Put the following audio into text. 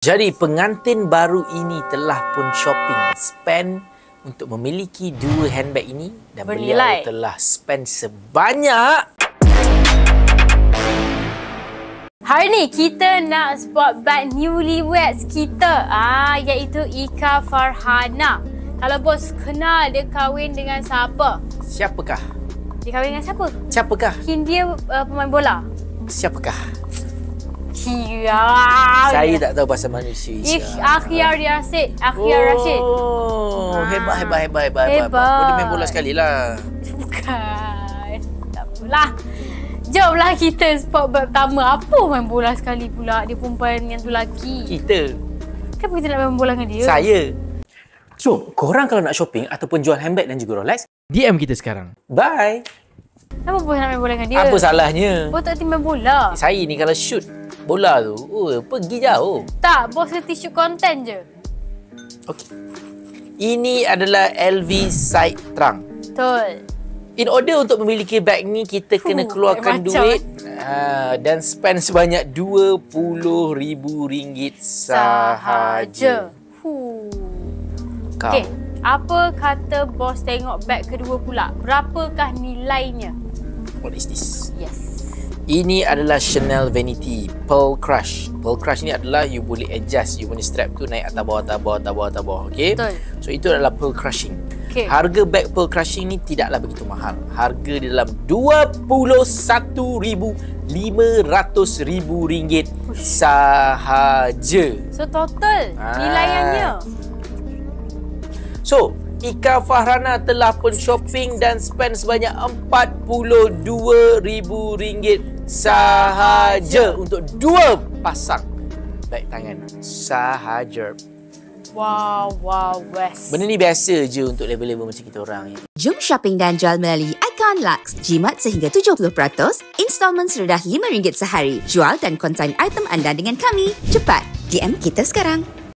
Jadi pengantin baru ini telah pun shopping, spend untuk memiliki dua handbag ini dan beliau telah spend sebanyak. Hari ni kita nak spot bag newlyweds kita, iaitu Ika Farhana. Kalau bos kenal dia kahwin dengan siapa? Siapakah? Dia kahwin dengan siapa? Siapakah? Dia pemain bola. Siapakah? Saya tak tahu pasal manusia. Akhyar Rashid. Akhyar Rashid. Oh, hebat. Boleh main bola sekali lah. Bukan. Tak apalah. Jomlah kita spot bab pertama. Apa main bola sekali pula? Dia perempuan yang tu lelaki. Kita. Kenapa kita nak main bola dengan dia? Saya. So, korang kalau nak shopping ataupun jual handbag dan juga Rolex, DM kita sekarang. Bye. Kenapa bos nak main bola dengan dia? Apa salahnya? Bos tak hati main bola. Saya ni kalau shoot bola tu, pergi jauh. Tak, bos hati shoot konten je. Okey. Ini adalah LV Side Trunk. Betul. In order untuk memiliki bag ni, kita kena keluarkan duit dan spend sebanyak RM20,000 sahaja. Okey, apa kata bos tengok bag kedua pula? Berapakah nilainya? What is this? Yes. Ini adalah Chanel Vanity Pearl Crush. Pearl Crush ni adalah you boleh adjust, you punya strap tu naik atas bawah. Okey. So itu adalah Pearl Crushing. Okay. Harga bag Pearl Crushing ni tidaklah begitu mahal. Harga di dalam RM21,500 sahaja. So total nilaiannya. So, Ika Farhana telah pun shopping dan spend sebanyak RM42,000 sahaja untuk dua pasang bag tangan sahaja. Wow, West. Benda ni biasa je untuk level-level macam kita orang. Jom shopping dan jual melalui Icon Lux. Jimat sehingga 70%, installment serendah RM5 sehari. Jual dan konsign item anda dengan kami. Cepat, DM kita sekarang.